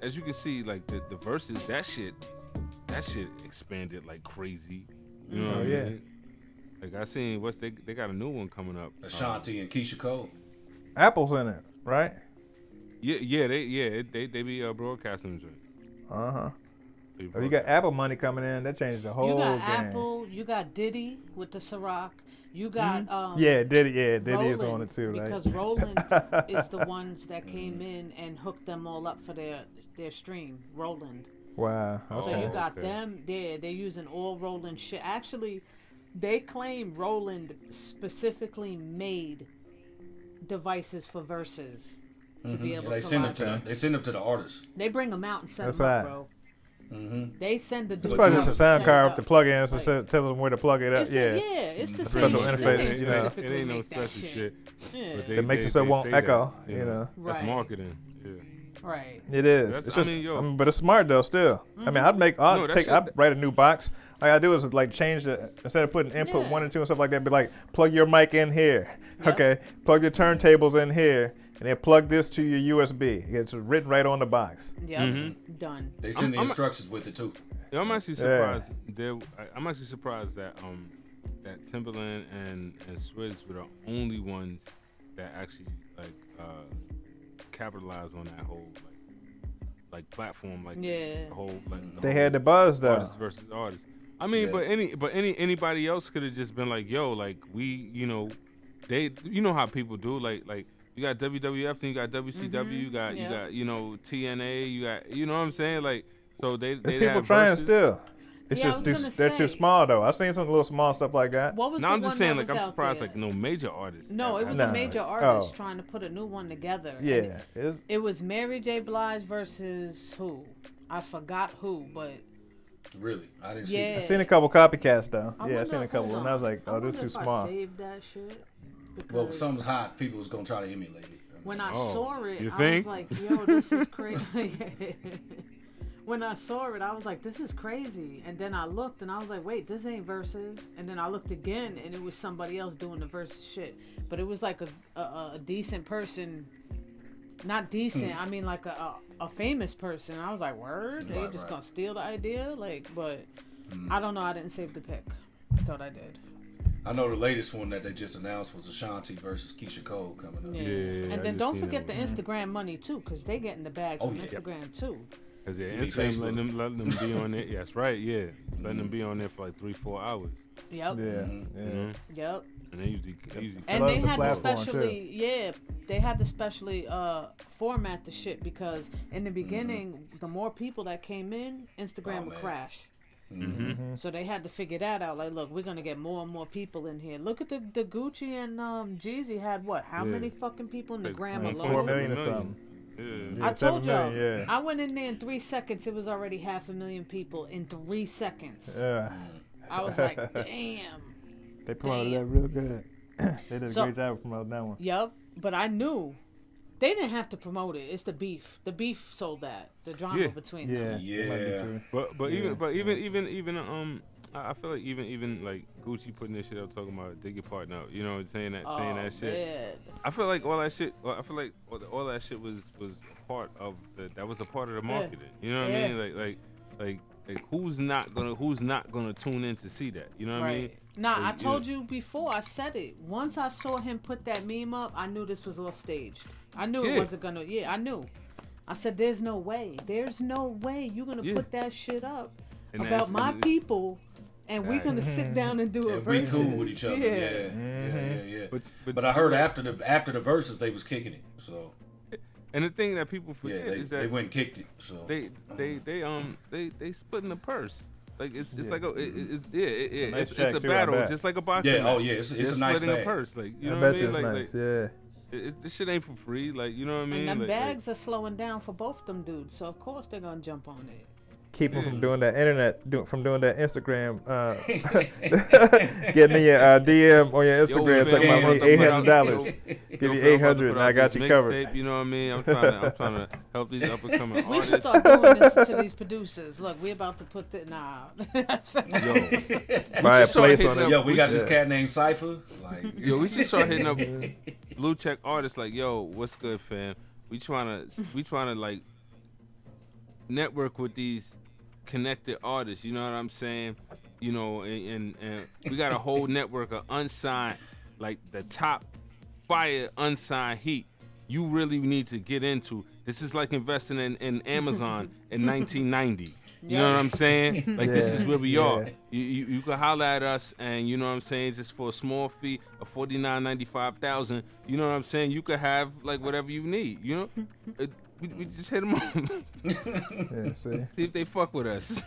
as you can see, like the verses, that shit expanded like crazy. You know what I mean? Like I seen they got a new one coming up. Ashanti and Keisha Cole. Apple's in it, right? They be broadcasting them. Oh, you got Apple money coming in. That changed the whole game. You got Apple. You got Diddy with the Ciroc. You got Diddy is Roland, on it too, because Roland is the ones that came in and hooked them all up for their stream. Roland. Wow. So you got them there. They're using all Roland shit. Actually, they claim Roland specifically made devices for verses to be able to They send them to the artists. They bring them out and set them up, bro. They send the dude. It's probably just a sound card to plug in, so tell them where to plug it up. It's the same special interface. You know, it ain't no special shit. That makes it so it won't echo. You know, that's marketing. Yeah. Right. It is. It's just, but it's smart though. Still, I mean, I'd write a new box. All I gotta do is like change instead of putting input 1 and 2 and stuff like that, be like plug your mic in here. Yep. Okay, plug your turntables in here. And then plug this to your USB. It's written right on the box. Yep, done. They send the instructions with it too. Yeah, I'm actually surprised. I'm actually surprised that that Timberland and Swizz were the only ones that actually capitalized on that whole like platform, like the whole they had the buzz though. Artists versus artists. I mean, but anybody else could have just been like, yo, like we, they, how people do, like. You got WWF, then you got WCW, you got TNA, you got what I'm saying? Like, so they people trying still. It's just they're too small though. I've seen some little small stuff like that. What was I'm just saying, like, I'm surprised like no major artists. No, it was a major artist trying to put a new one together. Yeah. It was Mary J. Blige versus who? I forgot who, but really, I didn't see it. I seen a couple copycats though. I seen a couple, and I was like, oh, this is too small. I saved that shit. Well, something's hot. People was gonna try to emulate it. When I saw it, I was like, "Yo, this is crazy." When I saw it, I was like, "This is crazy." And then I looked, and I was like, "Wait, this ain't verses." And then I looked again, and it was somebody else doing the verses shit. But it was like a decent person, not decent. I mean, like a famous person. I was like, "Word? They just gonna steal the idea?" Like, but I don't know. I didn't save the pic. Thought I did. I know the latest one that they just announced was Ashanti versus Keisha Cole coming up. Yeah, and then don't forget the Instagram money too, because they getting the bag from Instagram too. Because Instagram letting them be on it. Yes, right. Yeah, letting them be on there for like 3-4 hours. Yep. Yep. And they usually and they had to specially they had to specially format the shit because in the beginning the more people that came in, Instagram would crash. So they had to figure that out. Like, look, we're gonna get more and more people in here. Look at the Gucci and Jeezy had what? How many fucking people in the gram alone? 4 million or something. I told y'all. I went in there in 3 seconds. It was already 500,000 people in 3 seconds. Yeah. I was like, damn. They promoted that real good. They did a great job promoting that one. Yep. But I knew. They didn't have to promote it. It's the beef. The beef sold that. The drama between them. But even I feel like even like Gucci putting this shit up, talking about dig your partner out, saying that shit. Man. I feel like all that shit. All that shit was part of that was a part of the marketing. You know what I mean? Like who's not gonna tune in to see that? You know what I mean? Nah, I told you before. I said it. Once I saw him put that meme up, I knew this was all staged. I knew it wasn't gonna. Yeah, I knew. I said, "There's no way. There's no way you're gonna put that shit up about my people, and we're gonna sit down and do a verse. We cool with each other. Yeah. But I heard after the verses they was kicking it. So. And the thing that people forget is that they went and kicked it. So they splitting the purse. Like it's like it's a battle, just like a boxing match. It's a nice splitting bag. a purse, like you know what I mean? Like this shit ain't for free, like you know what I mean? And them bags are slowing down for both them dudes, so of course they're gonna jump on it. Keep them from doing that from doing that Instagram, getting in your DM on your Instagram, talking about me $800. Give you 800, and I got you covered. You know what I mean? I'm trying to help these up and coming artists. We should start doing this to these producers. Look, we about to put the that's fair. Buy a place on it. Yo, we got this cat named Cypha. Yo, we should start hitting up blue check artists. Like, yo, what's good, fam? We trying to like network with these connected artists. You know what I'm saying? You know, and we got a whole network of unsigned, like the top fire unsigned heat. You really need to get into. This is like investing in Amazon in 1990. You know what I'm saying? Like, this is where we are. You can holler at us, and you know what I'm saying, just for a small fee of $49.95,000. You know what I'm saying? You could have like whatever you need. You know, we just hit them up. See if they fuck with us.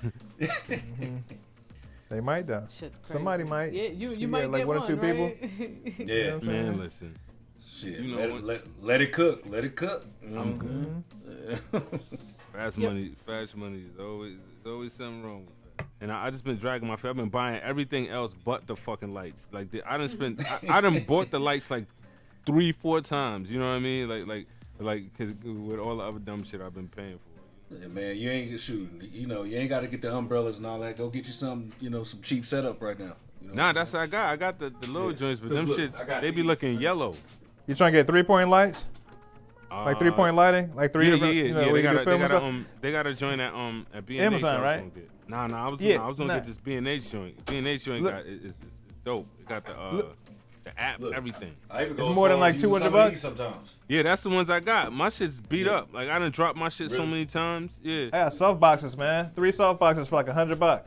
They might though. Shit's crazy. Somebody might. Yeah, you might like get one or two right? people. Yeah, man. Listen. Shit, you know let it cook. Let it cook. I'm good. Fast money is always something wrong with it. And I just been dragging my feet. I've been buying everything else but the fucking lights. Like I done bought the lights like 3-4 times. You know what I mean? Like, cause with all the other dumb shit I've been paying for. Yeah, man, you ain't shooting. You know, you ain't got to get the umbrellas and all that. Go get you some, some cheap setup right now. You know nah, that's what I got. I got the little joints, but them shits, they be looking yellow. You trying to get 3-point lights? Like 3-point lighting? Like three different, they got a joint at B&H. Amazon, right? Nah, I was gonna get this B&H joint. B&H joint it's dope. It got the app, everything. It's more than like $200 sometimes. Yeah, that's the ones I got. My shit's beat up. Like I done dropped my shit so many times. Yeah. I got soft boxes, man. 3 soft boxes for like $100.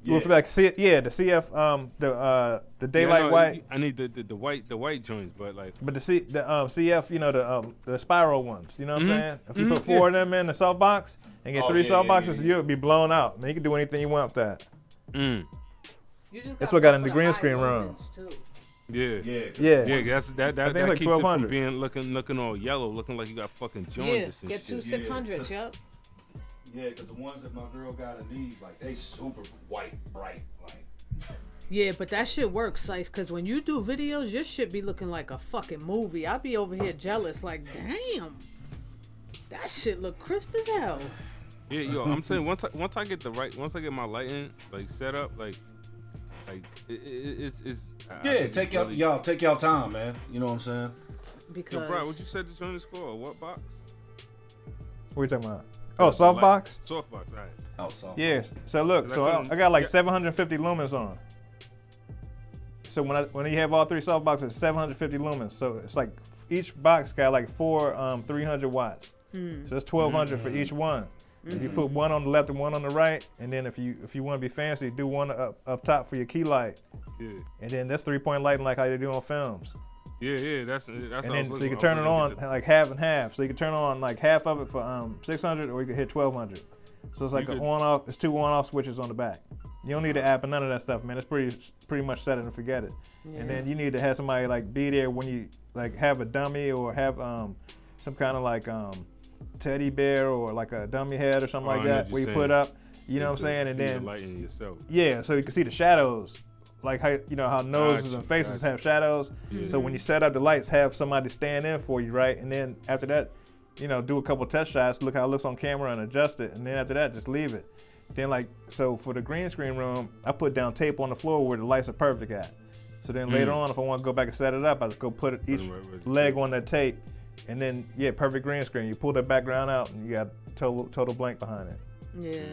Yeah. With like the CF, the daylight white. I need the white joints, but like. But the CF, the spiral ones. You know what I'm saying? If you put 4 of them in the soft box and get 3 soft boxes, you'll be blown out. Man, you can do anything you want with that. That's what got in the green screen room. Yeah. That like keeps it from being looking all yellow, looking like you got fucking joints. Yeah, get 2 600s, yep. Yeah, because the ones that my girl got in these, like, they super white, bright, like. Yeah, but that shit works, Cypha, because when you do videos, your shit be looking like a fucking movie. I be over here jealous, like, damn, that shit look crisp as hell. Yeah, yo, I'm saying once I get my lighting like set up, like it's. Yeah, take y'all time, man. You know what I'm saying? Because. Yo, bro, what you said to join the score? What box? What are you talking about? Oh, soft box? Soft box, right. Oh, soft. Yes. So look, I got like 750 lumens on. So when you have all 3 soft boxes, 750 lumens. So it's like each box got like 4 300 watts. So it's 1200 for each one. If you put one on the left and one on the right, and then if you want to be fancy, do one up top for your key light. Yeah. And then that's 3-point lighting like how they do on films. Yeah, that's. And then so you can turn it on like half and half. So you can turn on like half of it for 600, or you can hit 1200. So it's like an on-off. It's 2 on-off switches on the back. You don't need the app and none of that stuff, man. It's pretty much set it and forget it. Yeah. And then you need to have somebody like be there when you like have a dummy or have some kind of like teddy bear or like a dummy head or something like that where you put up. You know what I'm saying? And then lighting yourself. Yeah, so you can see the shadows. Like how how noses and faces have shadows. Yeah. So when you set up the lights, have somebody stand in for you, right? And then after that, do a couple test shots, look how it looks on camera and adjust it. And then after that, just leave it. Then so for the green screen room, I put down tape on the floor where the lights are perfect at. So then later on, if I want to go back and set it up, I just go put each leg on that tape. And then, perfect green screen. You pull that background out and you got total blank behind it. Yeah.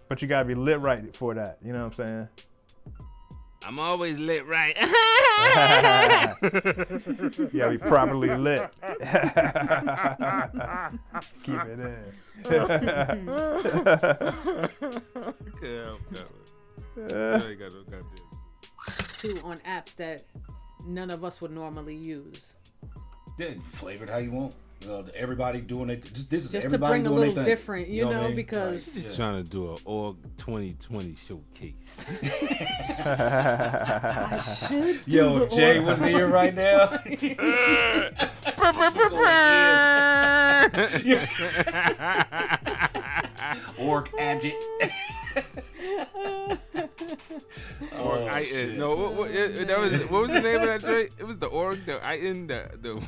But you got to be lit right for that. You know what I'm saying? I'm always lit right. You gotta be properly lit. Keep it in. Two on apps that none of us would normally use. Yeah, flavor it how you want. Everybody doing it. This is just everybody to bring a little different, because she's trying to do an org 2020 showcase. I should do Yo, Jay was here right now. Org Agit. What was the name of that joint? It was the org, the itin, the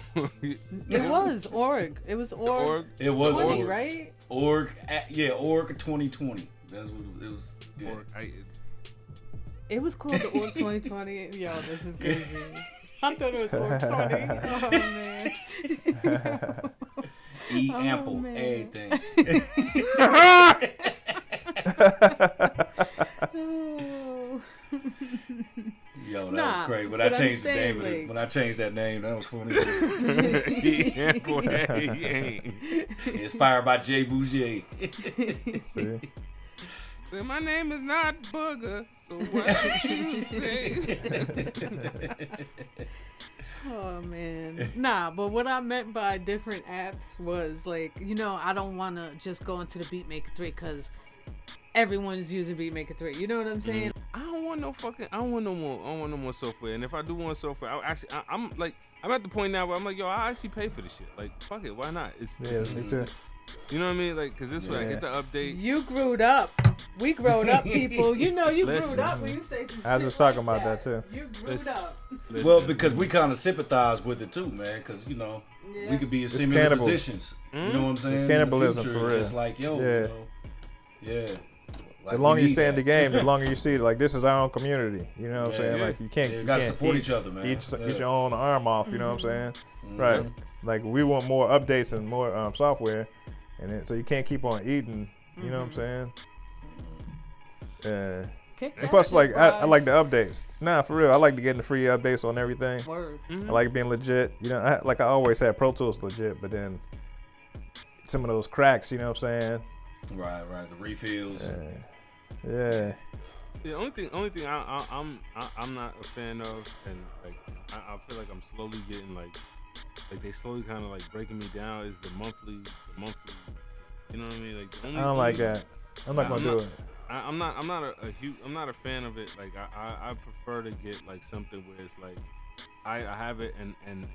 It was org. It was org. It was 20, org, right? Org 2020. That's what it was. Yeah. Org itin. It was called the org 2020. Yo, this is crazy. I thought it was org 20. Oh man. Ample, everything. Yo, that was great. When I changed the name, when I changed that name, that was funny. Inspired by Jay Bougie. Well, my name is not Booger, so what should you say? Oh man, nah. But what I meant by different apps was like, I don't want to just go into the Beatmaker 3 because everyone is using Beatmaker 3. You know what I'm saying? I don't want no more software. And if I do want software, I'm at the point now where I'm like, yo, I actually pay for this shit. Like, fuck it, why not? Me too. You know what I mean? Like, cause this way I get the update. You growed up. We growed up, people. You growed up when you say some shit. I was just talking like about that too. You growed up. Well, because we kind of sympathize with it too, man. Because we could be in similar positions. You know what I'm saying? It's cannibalism in the future, for real. just like Like the longer you stay in the game, the longer you see like this is our own community. You know what I'm saying? Like you gotta support each other, man. Eat your own arm off. You know what I'm saying? Right. Like we want more updates and more software. And so you can't keep on eating, you know what I'm saying? And plus, like I like the updates. Nah, for real, I like to get the free updates on everything. Word. I like being legit. I always had Pro Tools legit, but then some of those cracks, you know what I'm saying? Right. The refills. Yeah. The only thing I'm not a fan of, and like I feel like I'm slowly getting like they slowly kind of like breaking me down is the monthly. You know what I mean? Like I don't like that. I'm not gonna do it. I'm not a fan of it. Like I prefer to get like something where it's like I have it and like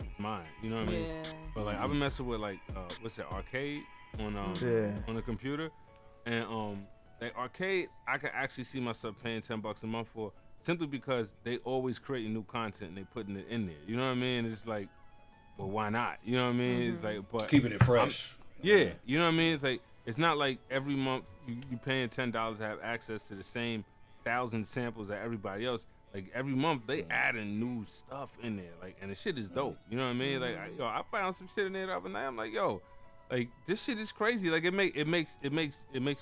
it's mine. You know what I mean? Yeah. But like I've been messing with like what's it, Arcade on the computer, and like Arcade I can actually see myself paying $10 a month for, simply because they always creating new content and they putting it in there. You know what I mean? It's like, well, why not? You know what I mean? It's like, but keeping it fresh. Yeah, you know what I mean? It's like, it's not like every month you paying $10 to have access to the same 1,000 samples that everybody else. Like every month they adding new stuff in there, like, and the shit is dope. You know what I mean? Like, I found some shit in there the other night. I'm like, yo, like this shit is crazy. Like it makes your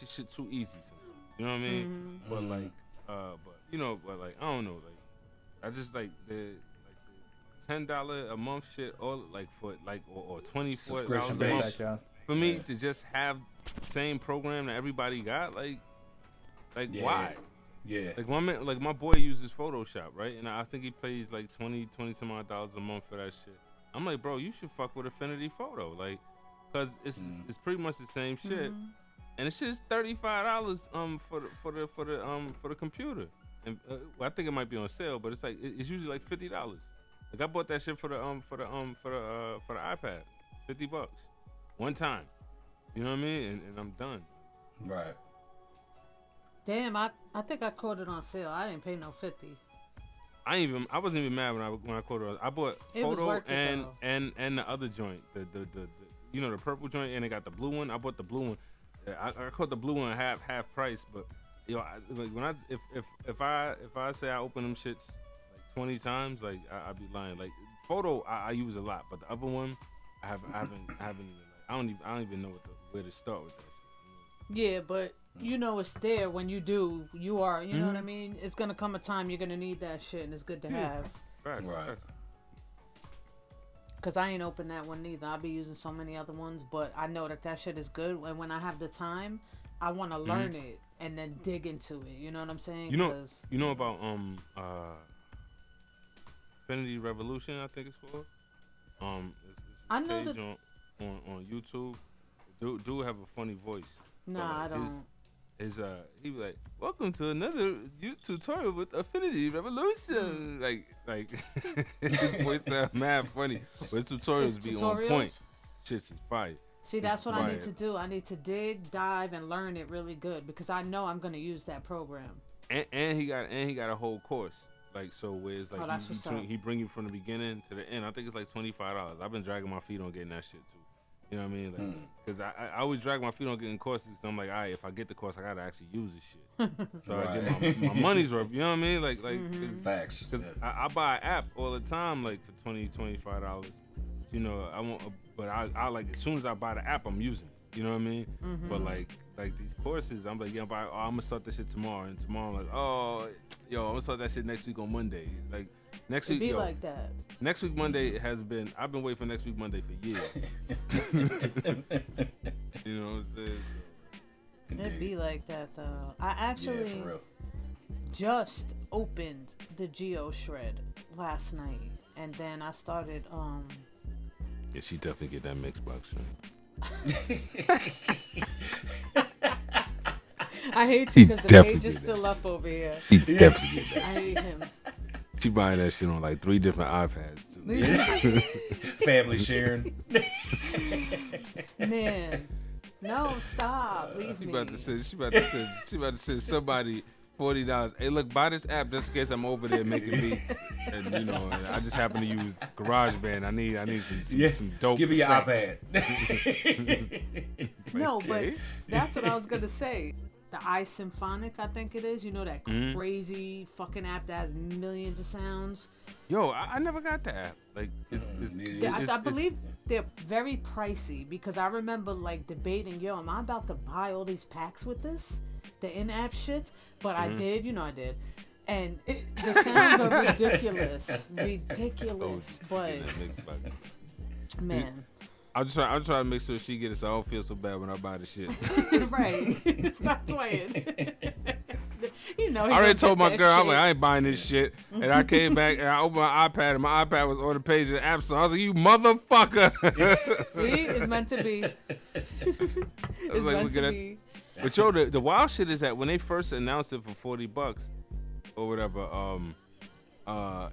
shit too easy sometimes. You know what I mean? But like, but like I don't know, like I just like the $10 a month shit, or like for like or $24 a month for me to just have the same program that everybody got. Like why? Yeah. Like my boy uses Photoshop, right? And I think he pays like $20 some odd dollars a month for that shit. I'm like, bro, you should fuck with Affinity Photo, like, cause it's pretty much the same shit, and the shit is $35 for the computer, and I think it might be on sale, but it's like it's usually like $50. Like I bought that shit for the iPad, $50 one time. You know what I mean? And I'm done. Right. Damn, I think I caught it on sale. I didn't pay no $50. I wasn't even mad when I caught it. I bought Photo and the other joint, the the purple joint, and it got the blue one. I bought the blue one. I caught the blue one half price, but if I say I open them shits like 20 times, like I'd be lying. Like Photo I use a lot, but the other one I haven't even like, I don't even know where to start with that shit. Yeah, but it's there when you do. You are, you know what I mean? It's going to come a time you're going to need that shit, and it's good to have. Right. Because I ain't open that one neither. I'll be using so many other ones, but I know that shit is good. And when I have the time, I want to learn it and then dig into it. You know what I'm saying? You know about Infinity Revolution, I think it's called? It's I know page on YouTube. Dude have a funny voice. Nah, I don't. He be like, welcome to another tutorial with Affinity Revolution. Like his voice sound mad funny, but his tutorials be on point. Shit's fire. See, that's what I need to do. I need to dive and learn it really good, because I know I'm gonna use that program. And he got a whole course. Like, so where it's like he bring you from the beginning to the end. I think it's like $25. I've been dragging my feet on getting that shit too. You know what I mean? Like, because I always drag my feet on getting courses. So I'm like, all right, if I get the course, I gotta actually use this shit. So I get my money's worth. You know what I mean? Like facts. Because I buy an app all the time, like for $20, $25. I want but I like as soon as I buy the app, I'm using it. You know what I mean? Mm-hmm. But like these courses, I'm like, I'm gonna start this shit tomorrow, and tomorrow I'm like, I'm gonna start that shit next week on Monday. Like next week, like that. Next week Monday I've been waiting for next week Monday for years. You know what I'm saying? It'd be like that though. I actually just opened the Geo Shred last night, and then I started. Yeah, she definitely get that mix box right. I hate you because the page is still up over here. She definitely get that. I hate him. She buying that shit on like 3 different iPads too. Family sharing. Man, no, stop. Leave me. She about to send somebody $40. Hey, look, buy this app just in case I'm over there making beats, and you know, I just happen to use Garageband. I need some dope. Give me your effects. iPad. No, but that's what I was gonna say. The iSymphonic, I think it is. You know that crazy fucking app that has millions of sounds. Yo, I never got the app. Like, I believe they're very pricey because I remember like debating, yo, am I about to buy all these packs with this? The in-app shit, but I did, and the sounds are ridiculous, but man, I'll try to make sure she gets it so I don't feel so bad when I buy the shit. Right, stop playing. I already told my girl, I'm like, I ain't buying this shit, and I came back and I opened my iPad and my iPad was on the page of the app store. I was like, you motherfucker. See, it's meant to be. It's like, meant to be. But yo, the wild shit is that when they first announced it for $40 or whatever,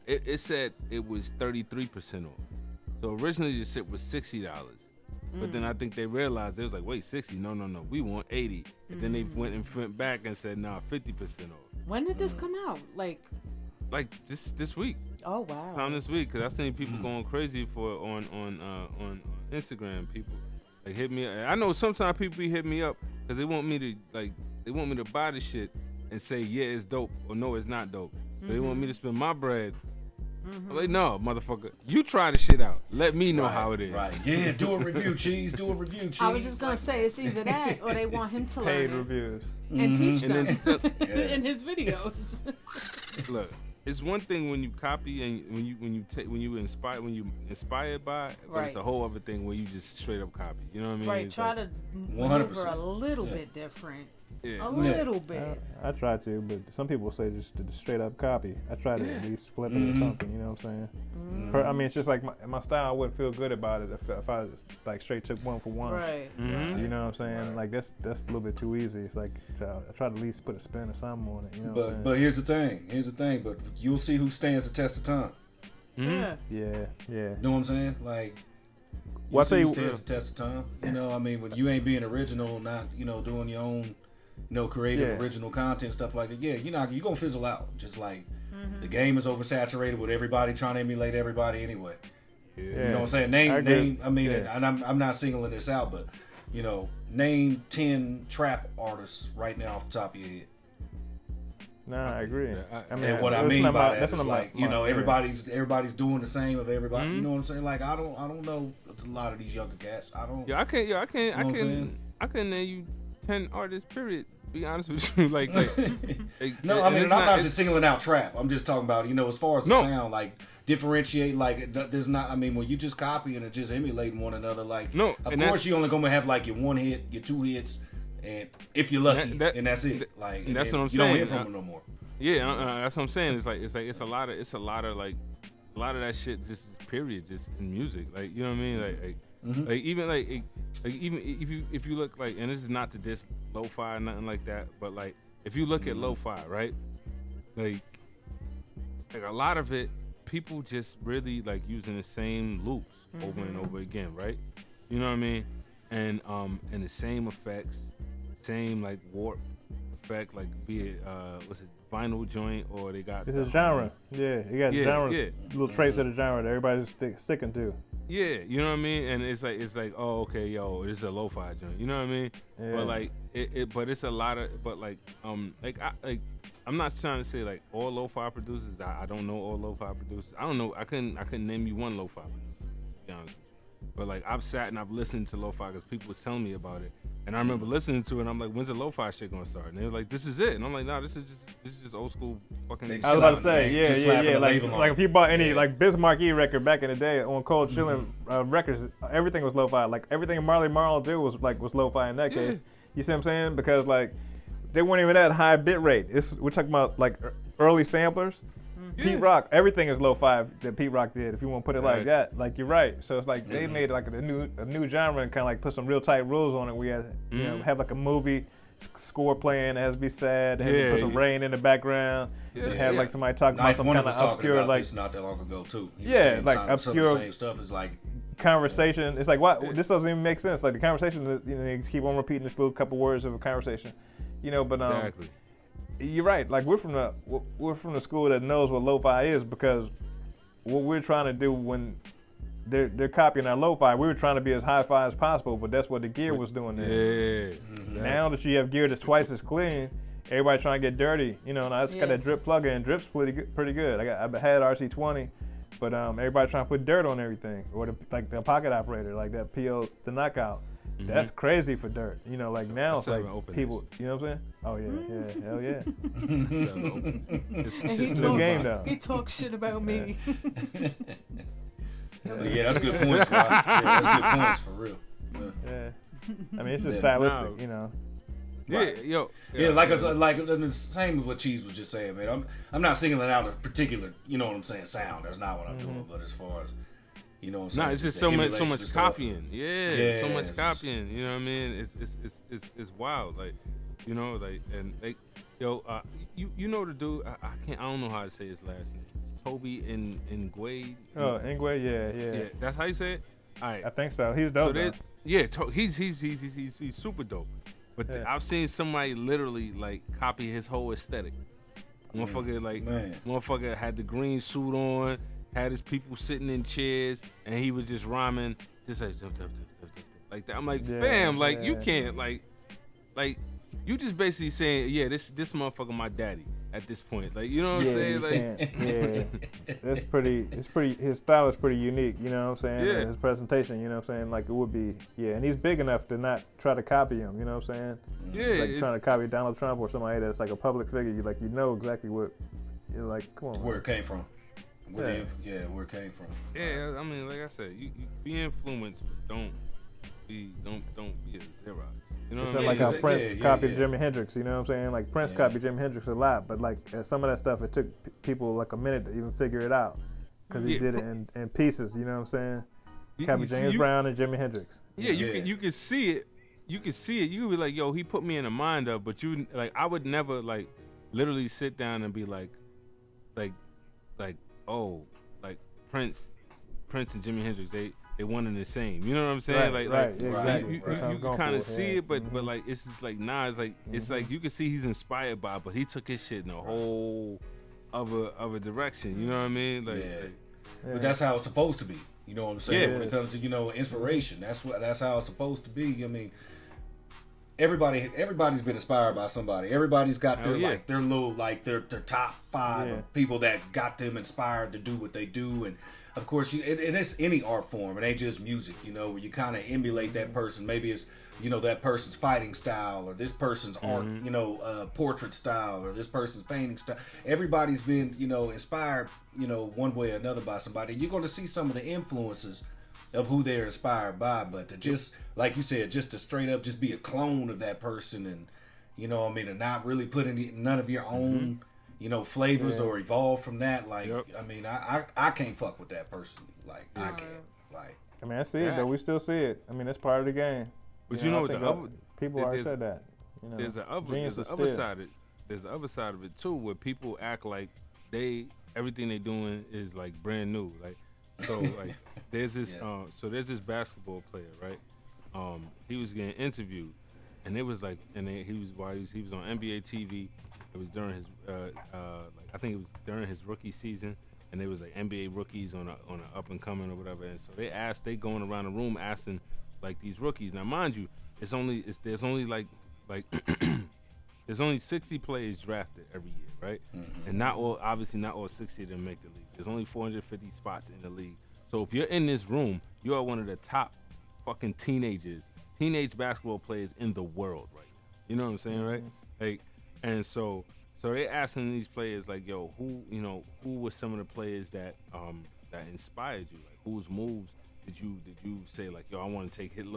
it said it was 33% off. So originally the shit was $60, but then I think they realized they was like, wait, 60? No, we want 80. And then they went back and said, nah, 50% off. When did this come out? Like this week. Oh wow. Time this week, because I seen people going crazy for it on Instagram. People like hit me. I know sometimes people be hitting me up because they want me to buy the shit and say, yeah, it's dope, or no, it's not dope. So they want me to spend my bread. I'm like, no, motherfucker, you try the shit out. Let me know how it is. Right. Yeah, do a review, Cheese. Do a review, Cheese. I was just going to say, it's either that or they want him to learn paid reviews and teach them in his videos. Look, it's one thing when you copy and when you inspired by it, but it's a whole other thing when you just straight up copy. You know what I mean? Right. It's try to maneuver a little bit different. Yeah. A little bit. I try to, but some people say just to straight up copy. I try to at least flip it or something. You know what I'm saying? I mean, it's just like my style. I wouldn't feel good about it if I just like straight took one for one. Right. You know what I'm saying? Right. Like that's a little bit too easy. It's like I try to at least put a spin or something on it. You know. But here's the thing. But you'll see who stands the test of time. Yeah. You know what I'm saying? Like. Well, I tell you, who stands the test of time. You know, I mean, when you ain't being original, not doing your own. Creative, original content, stuff like that. Yeah, you're gonna fizzle out. Just like the game is oversaturated with everybody trying to emulate everybody anyway. Yeah. You know what I'm saying? Name. I mean, and I'm not singling this out, but name 10 trap artists right now off the top of your head. Nah, I agree. I mean, what I mean by that is like everybody's doing the same of everybody. You know what I'm saying? Like I don't know a lot of these younger cats. I don't. Yeah, I can't. I couldn't name you 10 artists. Period. Be honest with you, like no, I mean, I'm not just singling out trap. I'm just talking about, as far as the sound, like differentiate, like there's not. I mean, when you just copying and just emulating one another, like of course you're only gonna have like your one hit, your two hits, and if you're lucky, and that's it. Like and that's what I'm you saying. Don't hear from them no more. Yeah, that's what I'm saying. It's a lot of that shit. Just period, just in music. Like you know what I mean, like even if you look like, and this is not to diss lo-fi or nothing like that, but like if you look at lo-fi, right, like a lot of it, people just really like using the same loops over and over again, right? You know what I mean? And the same effects, same like warp effect, like be it vinyl joint, or they got it's a genre. You got genre, little traits of the genre that everybody's sticking to. Yeah, you know what I mean, and it's like, oh, okay, yo, this is a lo-fi joint. You know what I mean? Yeah. But like, but it's a lot of, but like, I'm not trying to say like all lo-fi producers. I don't know all lo-fi producers. I don't know. I couldn't name you one lo-fi producer. To be honest with but like I've sat and I've listened to lo-fi because people was telling me about it, and I remember listening to it. And I'm like, when's the lo-fi shit gonna start? And they were like, this is it. And I'm like, nah, this is just old school fucking. I was about to say, yeah. Like if you bought any like Bismarck E record back in the day on Cold Chillin' records, everything was lo-fi. Like everything Marley Marl did was lo-fi in that case. You see what I'm saying? Because like they weren't even at high bit rate. We're talking about like early samplers. Pete Rock, everything is lo-fi that Pete Rock did. If you want to put it like that, like you're right. So it's like they made like a new genre and kind of like put some real tight rules on it. We had have like a movie score playing, it has to be sad. They had to put some rain in the background. They had like somebody talking about some kind of obscure like this not that long ago too. Like obscure some of the same stuff is like conversation. It's like what this doesn't even make sense. Like the conversation, you just keep on repeating this little couple words of a conversation, but exactly. You're right. Like we're from the school that knows what lo-fi is, because what we're trying to do when they're copying our lo-fi, we were trying to be as hi-fi as possible, but that's what the gear was doing there. Yeah. Now that you have gear that's twice as clean, everybody trying to get dirty. And I just got that drip plug-in. Drip's pretty good. I had RC20, but everybody trying to put dirt on everything, or the pocket operator, like that PO, the knockout. That's crazy for dirt. Like now it's like people, you know what I'm saying? Oh yeah, hell yeah. It's just a game though. He talks shit about me. Yeah, that's good points, bro. Yeah, that's good points for real. Yeah. I mean, it's just stylistic, Right. Yeah, like the same with what Cheez was just saying, man. I'm not singling out a particular, you know what I'm saying, sound. That's not what I'm doing. But as far as you know what I'm saying? It's just so much copying. Yeah, so much copying. You know what I mean? It's wild. Like, and like, you know the dude. I don't know how to say his last name. Toby Ngwe. Oh, Ngwe, yeah. That's how you say it. All right. I think so. He's dope. He's super dope. But I've seen somebody literally like copy his whole aesthetic. Motherfucker had the green suit on. Had his people sitting in chairs, and he was just rhyming, just like that. I'm like, fam, like you can't, like you just basically saying, this motherfucker my daddy at this point, like you know what I'm saying, like it's pretty. His style is pretty unique, you know what I'm saying? And his presentation, you know what I'm saying, like it would be, and he's big enough to not try to copy him, you know what I'm saying? Like trying to copy Donald Trump or somebody that's like a public figure, you know exactly what, you're like, come on, where it came from. Where it came from. Yeah, I mean, like I said, you be influenced, but don't be a Xerox. You know what I mean? Like how Prince copied Jimi Hendrix, you know what I'm saying? Like Prince copied Jimi Hendrix a lot, but like some of that stuff, it took people like a minute to even figure it out, because he did it in pieces, you know what I'm saying? Copied James Brown and Jimi Hendrix. Yeah, you can see it. You can see it. You can be like, yo, he put me in the mind of, but I would never like literally sit down and be like oh, like Prince and Jimi Hendrix, they one and the same. You know what I'm saying? Exactly. You can kind of see it, but like it's just like it's like you can see he's inspired by it, but he took his shit in a whole other direction. You know what I mean? But that's how it's supposed to be. You know what I'm saying? When it comes to inspiration, that's how it's supposed to be. I mean, everybody's been inspired by somebody. Everybody's got their little their top 5 of people that got them inspired to do what they do. And of course, and it's any art form. It ain't just music, where you kind of emulate that person. Maybe it's that person's fighting style, or this person's art, portrait style, or this person's painting style. Everybody's been inspired one way or another by somebody. You're going to see some of the influences of who they're inspired by, but to just, like you said, just to straight up just be a clone of that person, and and not really put none of your own flavors or evolve from that. Like, I mean, I can't fuck with that person. Like, I can't. Like, I mean, I see it though. We still see it. I mean, it's part of the game. But people already said that. There's the other side of it too, where people act like everything they doing is like brand new. Like, so like there's this there's this basketball player, right? He was getting interviewed, and it was like, he was on NBA TV. It was during his I think it was during his rookie season, and there was like NBA rookies on a up and coming or whatever. And so they going around the room asking like these rookies. Now mind you, there's only there's only 60 players drafted every year, right? Mm-hmm. And not all 60 of them make the league. There's only 450 spots in the league. So if you're in this room, you are one of the top fucking teenage basketball players in the world right now. You know what I'm saying, right? Like, and so they asking these players like, yo, who were some of the players that inspired you? Like, whose moves did you say like, yo, I want to take his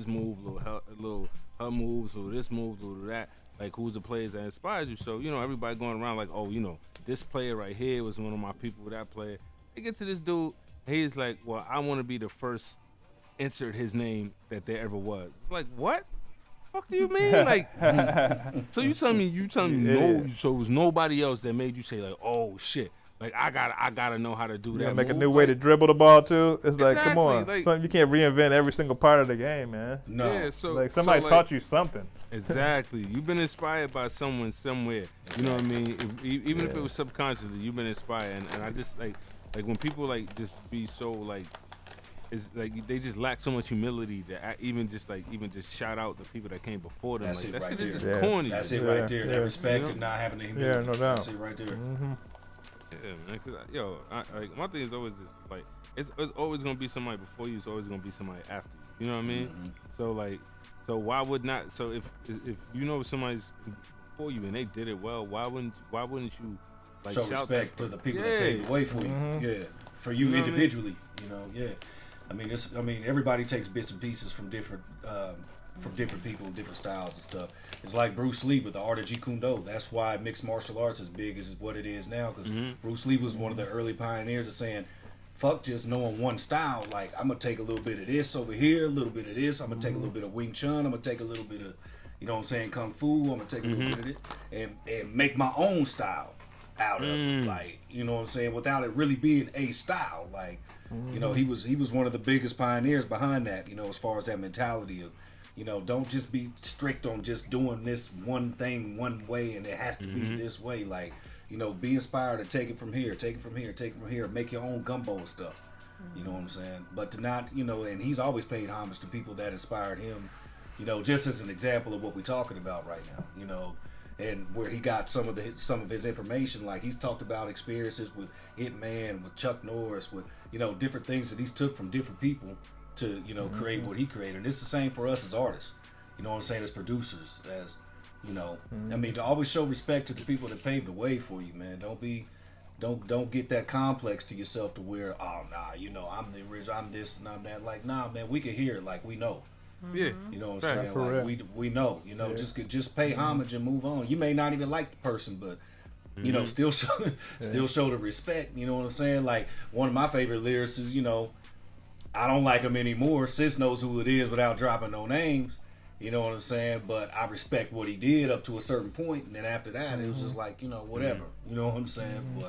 move, little her moves, little this move, little that. Like, who's the players that inspired you? So, everybody going around like, oh, this player right here was one of my people, that player. They get to this dude, he's like, well, I want to be the first insert his name that there ever was. Like, what? Fuck do you mean? Like, so you tell me no, so it was nobody else that made you say like, oh shit. Like, I gotta know how to do that. Make a new way to dribble the ball too. It's exactly, like, come on, you can't reinvent every single part of the game, man. No. Yeah, so like somebody taught you something. Exactly. You've been inspired by someone somewhere. You know what I mean? Even if it was subconsciously, you've been inspired. And I just like when people like just be so like, it's like they just lack so much humility that even just shout out the people that came before them. That's like, it that right shit is there. just corny. That's it right there. That respect and not having the humility. Yeah, no doubt. That's it right there. Yeah, man. Cause like my thing is always just like it's always gonna be somebody before you. It's always gonna be somebody after you. You know what I mean? So why would not? So if somebody's before you and they did it well, why wouldn't you like show shout respect to the people that paved the way for you? Yeah, for you individually. Yeah. I mean, everybody takes bits and pieces from different people, different styles and stuff. It's like Bruce Lee with the art of Jeet Kune Do. That's why mixed martial arts is big as what it is now, because Bruce Lee was one of the early pioneers of saying, fuck just knowing one style. Like, I'm going to take a little bit of this over here, a little bit of this. I'm going to take a little bit of Wing Chun. I'm going to take a little bit of, Kung Fu. I'm going to take a little bit of it and make my own style out of it. Like, without it really being a style. Like, he was one of the biggest pioneers behind that, as far as that mentality of, don't just be strict on just doing this one thing one way and it has to be this way. Like, be inspired to take it from here, make your own gumbo and stuff. You know what I'm saying? But to not, and he's always paid homage to people that inspired him, just as an example of what we're talking about right now, and where he got some of his information. Like, he's talked about experiences with Hitman, with Chuck Norris, with, different things that he's took from different people to, create what he created. And it's the same for us as artists, as producers, as, I mean, to always show respect to the people that paved the way for you, man. Don't get that complex to yourself to where, oh, nah, I'm the original, I'm this and I'm that. Like, nah, man, we can hear it, like, we know. Yeah. You know what I'm saying? Like, we know, just pay homage and move on. You may not even like the person, but, still show the respect. You know what I'm saying? Like, one of my favorite lyricists, I don't like him anymore. Sis knows who it is without dropping no names. You know what I'm saying? But I respect what he did up to a certain point, and then after that, it was just like, whatever. You know what I'm saying?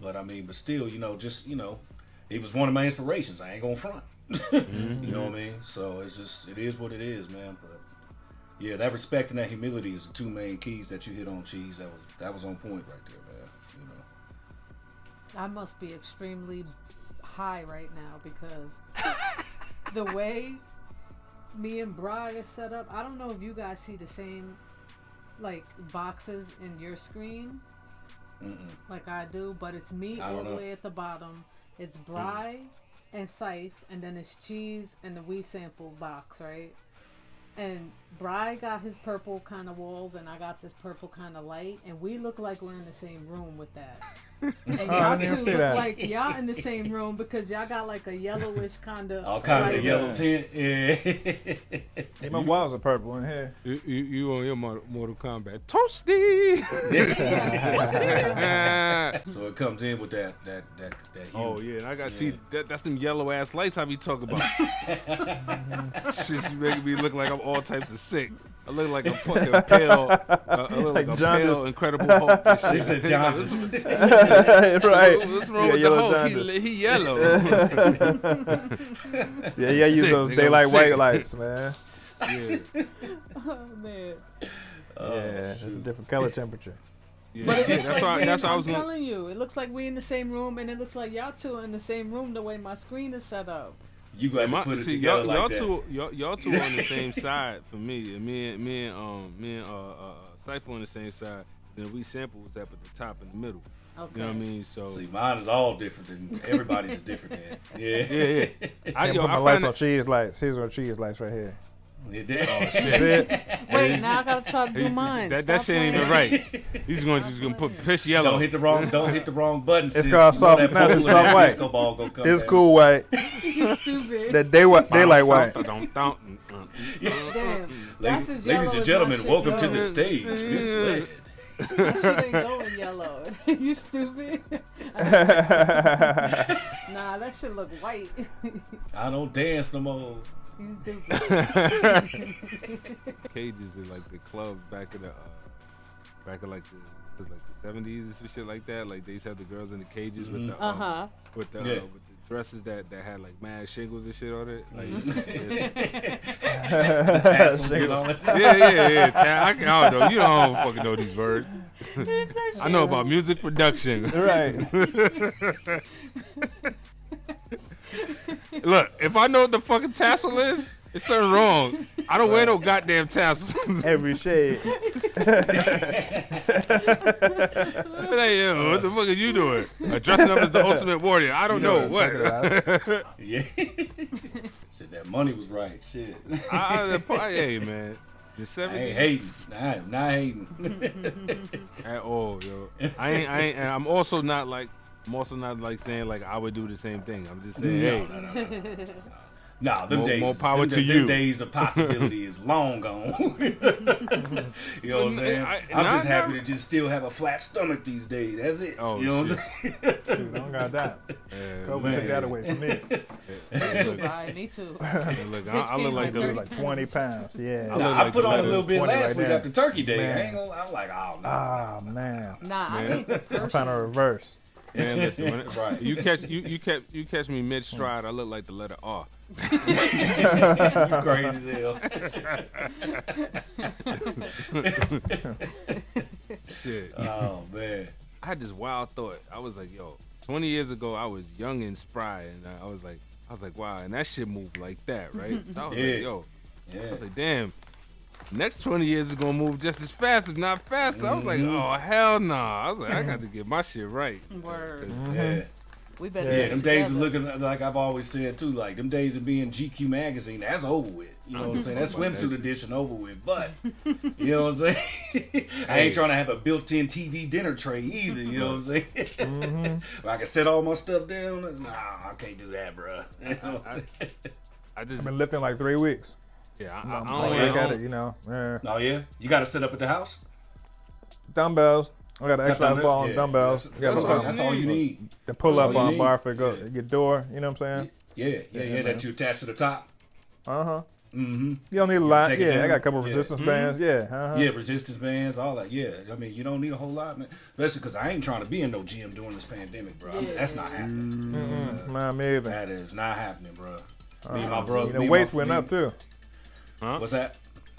But I mean, but still, he was one of my inspirations. I ain't gonna front. You know what I mean? So it is what it is, man. But yeah, that respect and that humility is the two main keys that you hit on, Cheese. That was on point right there, man. I must be extremely high right now because the way me and Bri is set up, I don't know if you guys see the same like boxes in your screen like I do, but it's me all the way at the bottom. It's Bri and Cypha, and then it's Cheese and the WeSample box, right? And Bri got his purple kind of walls, and I got this purple kind of light, and we look like we're in the same room with that. And y'all two look like y'all in the same room because y'all got like a yellowish kind of. All kind of yellow tint. Yeah. Hey, my walls are purple in here. You on your Mortal Kombat toasty. So it comes in with that hue. Oh yeah, and I got see that's them yellow ass lights I be talking about. Shit's making me look like I'm all types of sick. I look like a fucking pale, I look like a pale Incredible Hulk. And shit. She said Jaundice. Right. What's wrong with the Hulk? He yellow. Yeah, use those daylight white lights, man. Yeah. Oh man. Yeah, it's a different color temperature. Yeah, But that's why I was telling you, it looks like we in the same room, and it looks like y'all two are in the same room the way my screen is set up. You got to put it together like that. Y'all two on the same side for me. Me and Cypha on the same side. Then we sample was up at the top in the middle. Okay. You know what I mean? So see, mine is all different than everybody's is different, man. Yeah. Yeah. I put my lights on cheese lights. Here's our cheese lights right here. Oh shit. Wait, now I gotta try to do mine. That shit ain't even right. He's just gonna put piss yellow. Don't hit the wrong button. It's called soft. It's soft white. It's cool white. Stupid. That daylight white. Damn. Ladies and gentlemen, welcome to the stage, Ms.LeD. That shit ain't going yellow. You stupid. Nah, that shit look white. I don't dance no more. You stupid. Cages in like the clubs back in like the 70s and some shit like that. Like they used to have the girls in the cages with the with the dresses that had like mad shingles and shit on it. Like the tassels and all that. Yeah. I don't know. You don't fucking know these words. I know about music production. Right. Look, if I know what the fucking tassel is, it's something wrong. I don't wear no goddamn tassels. Every shade. Like, yo, what the fuck are you doing? Dressing up as the Ultimate Warrior. I don't know what. Yeah. Shit, that money was right. Shit. Hey, man. The 70s. I ain't hating. I'm not hating. At all, yo. I ain't. And I'm also not like saying like I would do the same thing. I'm just saying, No, them days. More power to them you. Days of possibility is long gone. You know what I'm saying? I'm just happy to just still have a flat stomach these days. That's it. Oh, you know what I'm saying? Dude, I don't got that. COVID took that away from me. Me too. Look, I look like like 20 pounds. Yeah. I put on a little bit last week after Turkey Day. Man. I'm like, oh no. Ah, man. Nah, I ain't the person. I'm trying to reverse. Man, listen, you catch me mid stride, I look like the letter R. You crazy as hell. Shit. Oh man. I had this wild thought. I was like, yo, 20 years ago I was young and spry, and I was like, wow, and that shit moved like that, right? So I was like, yo, I was like, damn. Next 20 years is gonna move just as fast, if not faster. I was like, oh hell nah. I was like, I got to get my shit right. Word. Yeah. We better them days of looking like I've always said too, like them days of being GQ magazine, that's over with. You know what I'm saying? That swimsuit edition over with. But you know what I'm saying? I ain't trying to have a built-in TV dinner tray either. You know what I'm saying? Where I can set all my stuff down. Nah, I can't do that, bro. I've been lifting like 3 weeks. Yeah, I don't look at it, you know. Oh yeah, you got to set up at the house. Dumbbells. I got an exercise ball and dumbbells. That's all you need. The pull-up on bar for your door. You know what I'm saying? Yeah. That you attach to the top. You don't need a lot. I got a couple resistance bands. Yeah, resistance bands, all that. Yeah, I mean, you don't need a whole lot, man. Especially because I ain't trying to be in no gym during this pandemic, bro. I mean, that's not happening. Me either. That is not happening, bro. Me and my brother. The weights went up too. What's that?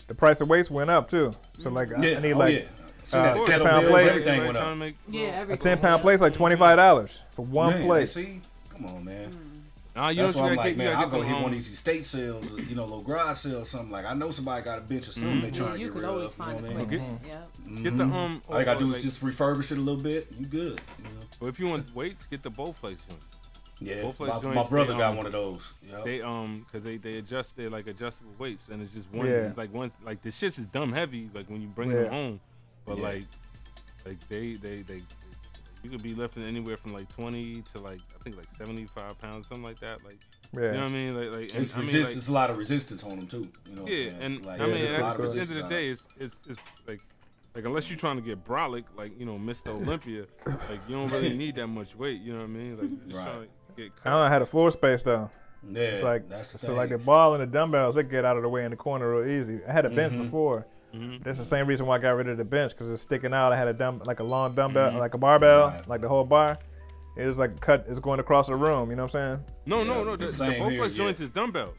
The price of weights went up too. So like, I need like. See that kettlebells, plate. Everything went up. Yeah, a 10-pound plate's like $25 for one plate. See, come on, man. That's why I'm like, man, I'll go hit one of these estate sales, little garage sales, something like. I know somebody got a bench or something they trying to get rid of. You can always find it. Get the all you gotta do is just refurbish it a little bit. You good? Well, if you want weights, get the Bowflex joint. Yeah, my brother got one of those. Yep. They because they adjust, they're like adjustable weights, and it's just one. It's like once like the shits is dumb heavy, like when you bring them home. But like they you could be lifting anywhere from like 20 to like I think like 75 pounds, something like that. Like you know what I mean? Like it's resistance, a lot of resistance on them too. You know what I'm saying? And like, I mean at the end of the day, it's like unless you're trying to get brolic, like Mr. Olympia, like you don't really need that much weight. You know what I mean? Like just trying to get cut. I don't know, I had a floor space though. Yeah, it's like that's the so thing. like the ball and the dumbbells, they get out of the way in the corner real easy. I had a bench before. That's the same reason why I got rid of the bench, because it's sticking out. I had a long dumbbell, like a barbell, like the whole bar. It was like it's going across the room. You know what I'm saying? No. The Bowflex joints is dumbbells.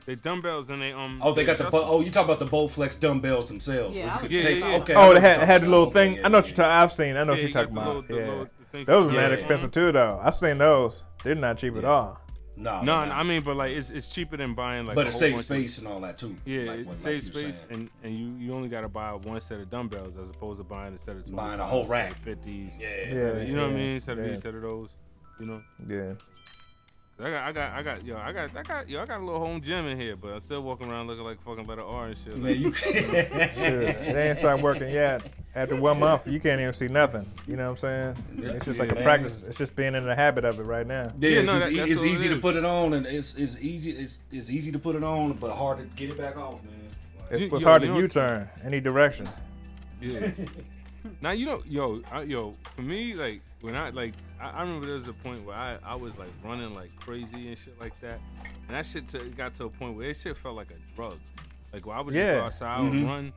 They dumbbells and they they got the you talk about the Bowflex dumbbells themselves. Yeah. Okay. Oh, they had the little thing. I know what you're talking. I've seen. I know what you're talking about. Yeah. Those are mad expensive too, though. I've seen those. They're not cheap at all. No, I mean, but like it's cheaper than buying like. But it saves space and all that too. Yeah, like it saves space, and you only gotta buy one set of dumbbells as opposed to buying a set of 25, buying a whole rack, 50s. Yeah, you know what I mean? Set of these, set of those. You know. Yeah. I got a little home gym in here, but I'm still walking around looking like fucking letter R and shit. Man, you can't. It ain't start working yet. After 1 month, you can't even see nothing. You know what I'm saying? It's just like a practice. It's just being in the habit of it right now. Yeah, it's easy to put it on, and it's easy to put it on, but hard to get it back off, man. It's hard to U-turn any direction. Yeah. Now for me, like when I remember there was a point where I was like running like crazy and shit like that, and that shit got to a point where it shit felt like a drug. Like where I would just go outside and run,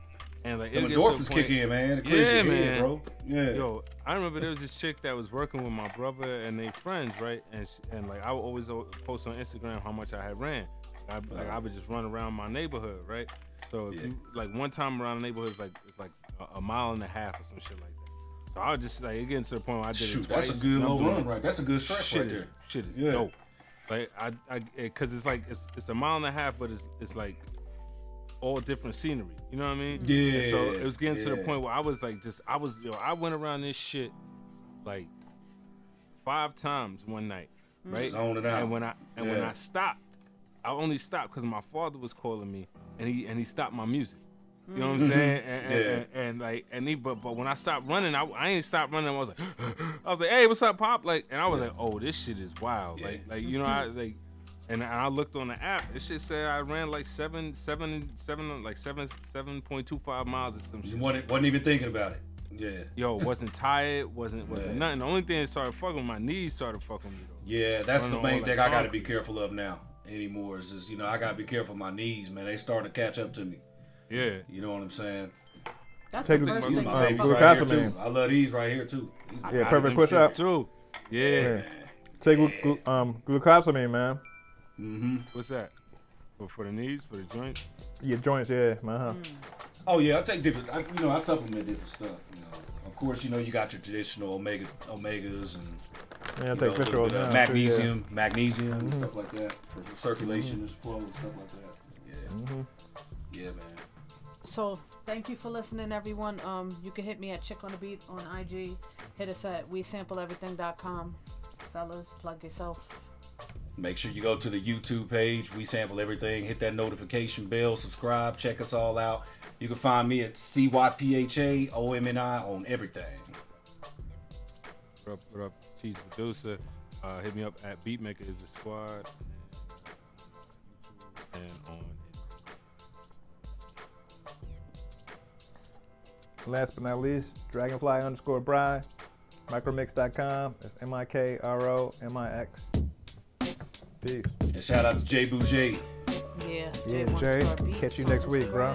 and like the endorphins kick in, man. It clears your head, bro. Yeah. Yo, I remember there was this chick that was working with my brother and they friends, right? And like I would always post on Instagram how much I had ran. I would just run around my neighborhood, right? So if you like one time around the neighborhood, it's like a mile and a half or some shit like that. So I was just like getting to the point where I did it twice. That's a good little run, right? That's a good stretch right there. Shit is dope. Like because it's like it's a mile and a half, but it's like all different scenery. You know what I mean? Yeah. And so it was getting to the point where I was like I went around this shit like 5 times one night, right? Zoning out. And when I stopped, I only stopped because my father was calling me, and he stopped my music. You know what I'm saying? But when I stopped running, I ain't stopped running. I was like, hey, what's up, Pop? Like, and I was like, oh, this shit is wild. Like you know, and I looked on the app. It shit said I ran like 7.25 miles or some shit. You wasn't even thinking about it. Yeah. Yo, wasn't tired, wasn't nothing. The only thing that started fucking with my knees started fucking me though. Yeah, that's the main thing I gotta be careful of now anymore. Is just, I gotta be careful of my knees, man. They starting to catch up to me. Yeah. You know what I'm saying? That's the first thing. My babies right here too. I love these right here too. Perfect push up too. Yeah. Take glucosamine, man. What's that? For the knees, for the joints? Your joints, yeah. Oh yeah, I take different. I supplement different stuff. Of course, you got your traditional omegas and I take fish oil now, magnesium, and stuff like that for circulation and flow and stuff like that. Yeah, man. So thank you for listening, everyone. You can hit me at Chick on the Beat on IG. Hit us at WeSampleEverything.com. Fellas, plug yourself. Make sure you go to the YouTube page, We Sample Everything. Hit that notification bell, subscribe, check us all out. You can find me at CYPHA OMNI on everything. What up, Cheez Da Producer. Hit me up at Beatmakeristhesquad and on. Last but not least, DragonFly_Bry, Micromix.com. That's MIKROMIX. Peace. And shout out to Jay Bouger. Yeah, Jay. Catch you next week, bro.